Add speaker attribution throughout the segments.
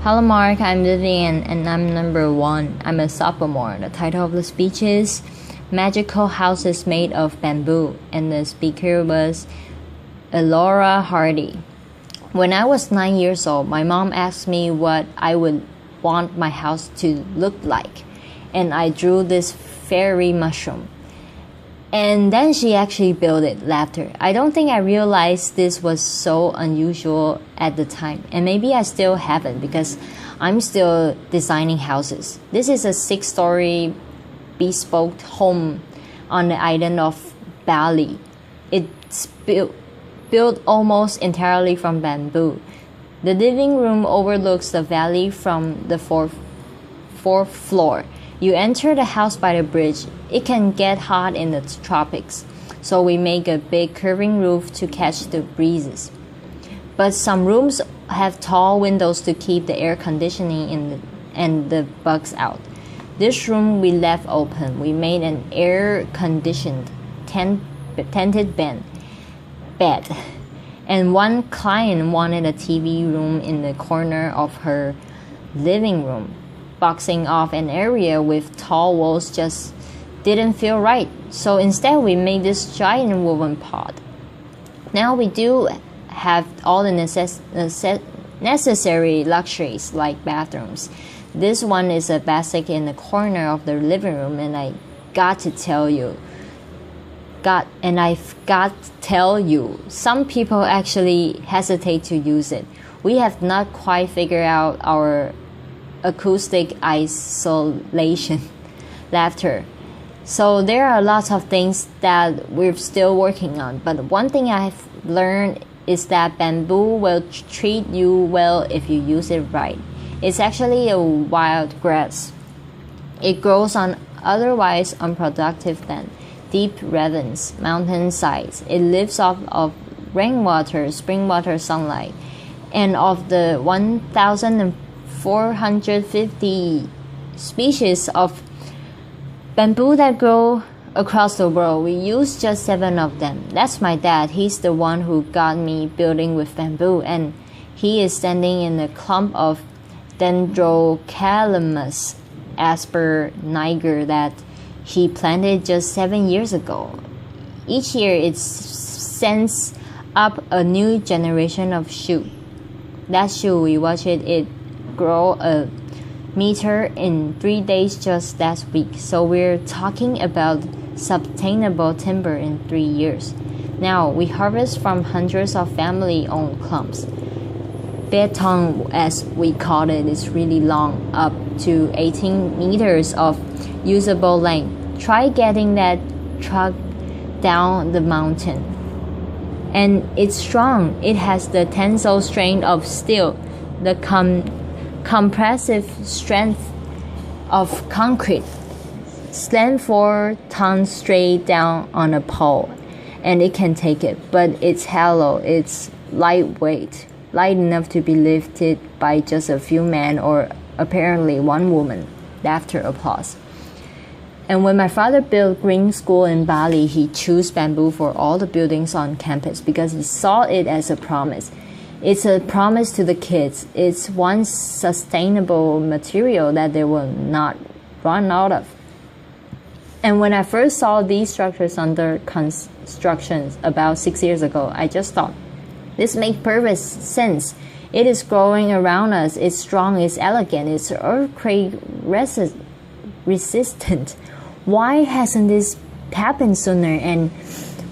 Speaker 1: Hello Mark, I'm Vivian and I'm number 1. I'm a sophomore. The title of the speech is Magical Houses Made of Bamboo, and the speaker was Elora Hardy. When I was 9 years old, my mom asked me what I would want my house to look like, and I drew this fairy mushroom. And then she actually built it, laughter. I don't think I realized this was so unusual at the time, and maybe I still haven't because I'm still designing houses. This is a 6-story bespoke home on the island of Bali. It's built almost entirely from bamboo. The living room overlooks the valley from the fourth floor. You enter the house by the bridge. It can get hot in the tropics, so we make a big curving roof to catch the breezes. But some rooms have tall windows to keep the air conditioning in and the bugs out. This room we left open. We made an air-conditioned tented bed. And one client wanted a TV room in the corner of her living room. Boxing off an area with tall walls just didn't feel right. So instead we made this giant woven pod. Now we do have all the necessary luxuries like bathrooms. This one is a basic in the corner of the living room, and I've got to tell you, some people actually hesitate to use it. We have not quite figured out our acoustic isolation, laughter. So there are lots of things that we're still working on, but one thing I've learned is that bamboo will treat you well if you use it right. It's actually a wild grass. It grows on otherwise unproductive land, deep ravines, mountain sides. It lives off of rainwater, spring water, sunlight, and of the 1,450 species of bamboo that grow across the world, we use just 7 of them. That's my dad. He's the one who got me building with bamboo, and he is standing in a clump of Dendrocalamus asper niger that he planted just 7 years ago. Each year it sends up a new generation of shoot. That shoot, we watched it grow a meter in 3 days just last week. So we're talking about sustainable timber in 3 years. Now we harvest from hundreds of family-owned clumps. Beton, as we call it, is really long, up to 18 meters of usable length. Try getting that truck down the mountain. And it's strong. It has the tensile strength of steel, the compressive strength of concrete. Slam 4 tons straight down on a pole, and it can take it, but it's hollow. It's lightweight, light enough to be lifted by just a few men or apparently one woman. Laughter, applause. And when my father built Green School in Bali, he chose bamboo for all the buildings on campus because he saw it as a promise. It's a promise to the kids. It's one sustainable material that they will not run out of. And when I first saw these structures under construction about 6 years ago, I just thought, this makes perfect sense. It is growing around us. It's strong, it's elegant, it's earthquake resistant. Why hasn't this happened sooner? And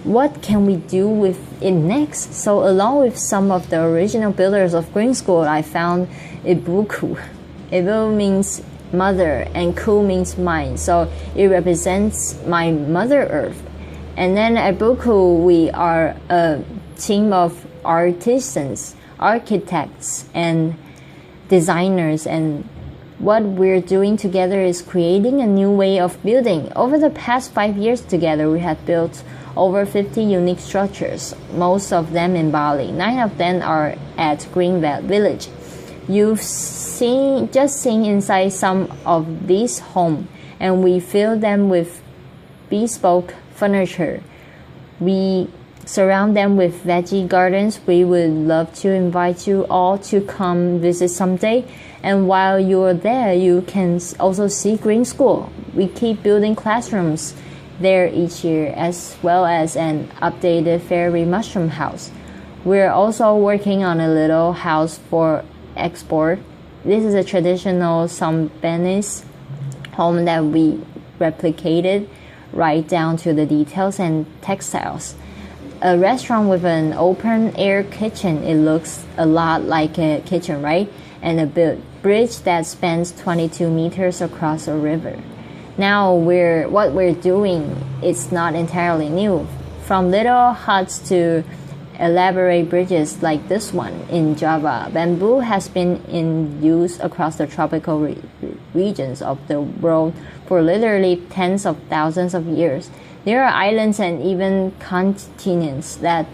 Speaker 1: what can we do with it next? So along with some of the original builders of Green School, I found Ibuku. Ibu means mother and Ku means mine. So it represents my Mother Earth. And then at Ibuku, we are a team of artisans, architects, and designers, and what we're doing together is creating a new way of building. Over the past 5 years together, we have built over 50 unique structures, most of them in Bali. 9 of them are at Green Village. You've just seen inside some of these homes, and we fill them with bespoke furniture. We surround them with veggie gardens. We would love to invite you all to come visit someday. And while you're there, you can also see Green School. We keep building classrooms there each year, as well as an updated fairy mushroom house. We're also working on a little house for export. This is a traditional Sambenese home that we replicated right down to the details and textiles. A restaurant with an open air kitchen. It looks a lot like a kitchen, right? And a bridge that spans 22 meters across a river. Now what we're doing is not entirely new. From little huts to elaborate bridges like this one in Java, bamboo has been in use across the tropical regions of the world for literally tens of thousands of years. There are islands and even continents that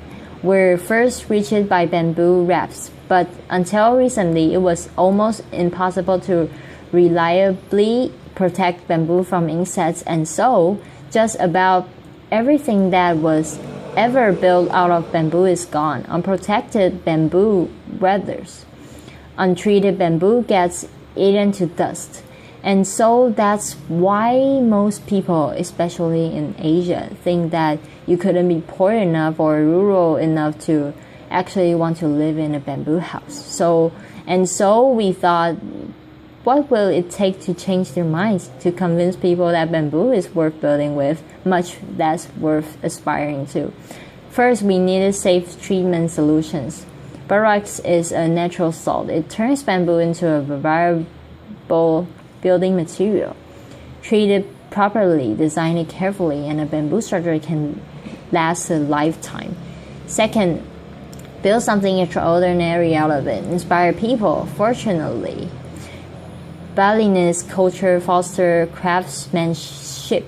Speaker 1: were first reached by bamboo rafts, but until recently it was almost impossible to reliably protect bamboo from insects, and so just about everything that was ever built out of bamboo is gone. Unprotected bamboo withers. Untreated bamboo gets eaten to dust. And so that's why most people, especially in Asia, think that you couldn't be poor enough or rural enough to actually want to live in a bamboo house. So we thought, what will it take to change their minds, to convince people that bamboo is worth building with, much less worth aspiring to? First, we needed safe treatment solutions. Borax is a natural salt. It turns bamboo into a viable building material. Treat it properly, design it carefully, and a bamboo structure can last a lifetime. Second, build something extraordinary out of it. Inspire people. Fortunately, Balinese culture fosters craftsmanship.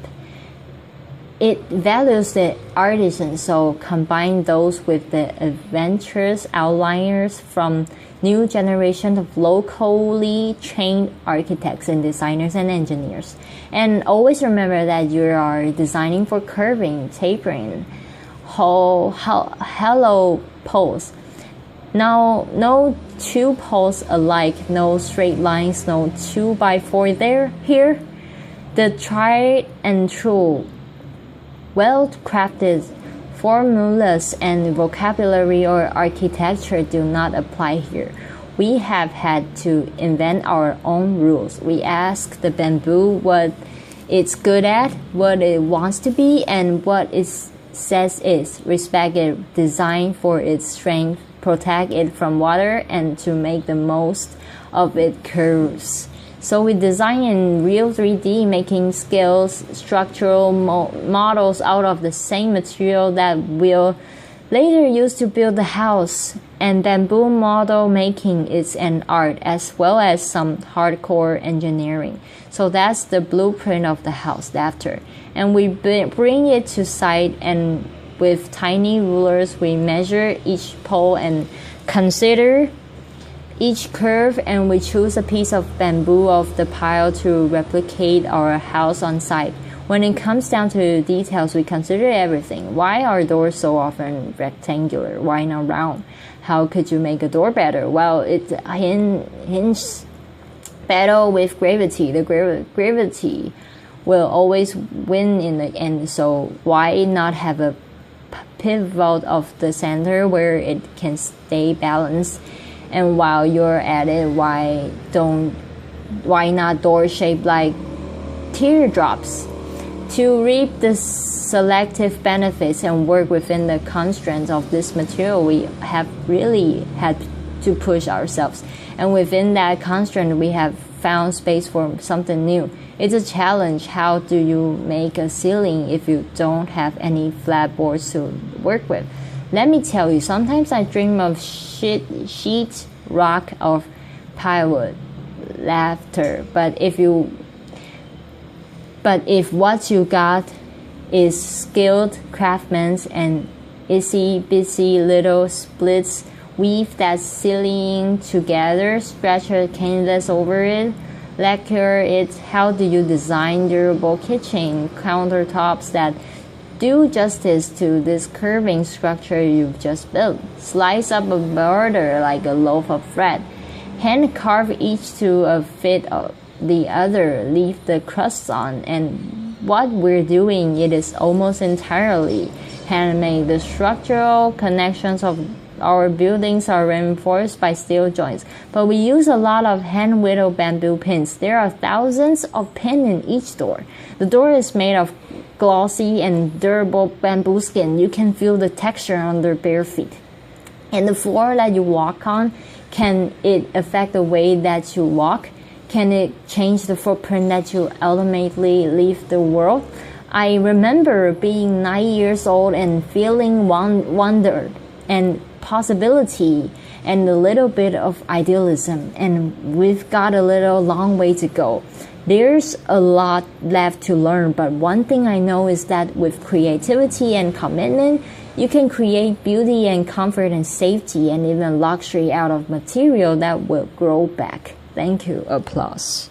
Speaker 1: It values the artisan, so combine those with the adventurous outliers from new generation of locally trained architects and designers and engineers. And always remember that you are designing for curving, tapering, hollow poles. Now, no two poles alike, no straight lines, no 2x4 here. The tried and true, well-crafted formulas and vocabulary or architecture do not apply here. We have had to invent our own rules. We ask the bamboo what it's good at, what it wants to be, and what it says is. Respect it, design for its strength, protect it from water, and to make the most of its curves. So we design in real 3D, making scales, structural models out of the same material that we'll later use to build the house. And bamboo model making is an art as well as some hardcore engineering. So that's the blueprint of the house after. And we bring it to site, and with tiny rulers we measure each pole and consider each curve, and we choose a piece of bamboo off the pile to replicate our house on site. When it comes down to details, we consider everything. Why are doors so often rectangular? Why not round? How could you make a door better? Well, it hinges battle with gravity. The gravity will always win in the end. So why not have a pivot of the center where it can stay balanced? And while you're at it, why not door shaped like teardrops? To reap the selective benefits and work within the constraints of this material, we have really had to push ourselves. And within that constraint, we have found space for something new. It's a challenge. How do you make a ceiling if you don't have any flat boards to work with? Let me tell you, sometimes I dream of sheet rock of plywood, laughter. But if what you got is skilled craftsmen and itsy-bitsy little splits, weave that ceiling together, stretch a canvas over it, lacquer it, how do you design durable kitchen countertops that do justice to this curving structure you've just built. Slice up a border like a loaf of bread. Hand carve each to a fit of the other. Leave the crusts on. And what we're doing, it is almost entirely handmade. The structural connections of our buildings are reinforced by steel joints, but we use a lot of hand-whittled bamboo pins. There are thousands of pins in each door. The door is made of glossy and durable bamboo skin. You can feel the texture on their bare feet. And the floor that you walk on, can it affect the way that you walk? Can it change the footprint that you ultimately leave the world? I remember being 9 years old and feeling wonder and possibility and a little bit of idealism, and we've got a long way to go. There's a lot left to learn, but one thing I know is that with creativity and commitment, you can create beauty and comfort and safety and even luxury out of material that will grow back. Thank you. Applause.